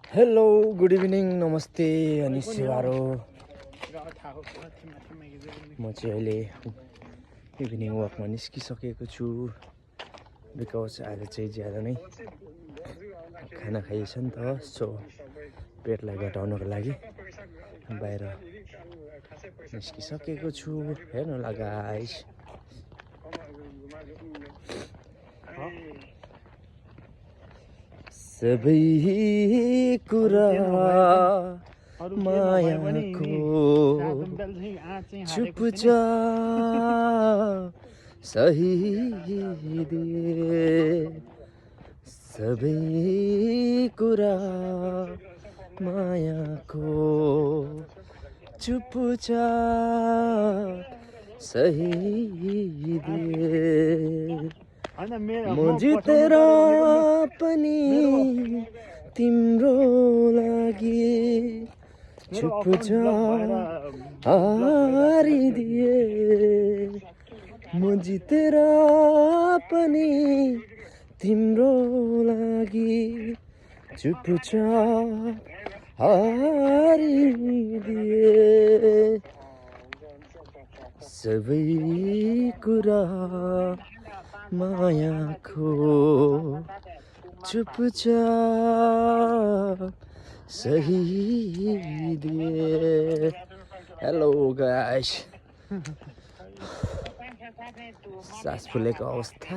hello good evening नमस्ते अनि सेवारो म चाहिँ अहिले इभिनिङ वकमा निस्किसकेको छु बिकज आज चाहिँ ज्यादा नै खाना खाइएछ नि त सो पेटलाई घटाउनको लागि बाहिर निस्किसकेको छु हेर्नुला गाइस सबै कुरा मायाको चुपचाप सही दिए सबै कुरा मायाको चुपचाप सही दिए म जितेर पनि तिम्रो लागि चुपचाप हारिदिए म जितेर पनि तिम्रो लागि चुपचाप हारिदिए सबै कुरा मायाको चुपचाप सही दिए हेलो गाइस सास फुलेको अवस्था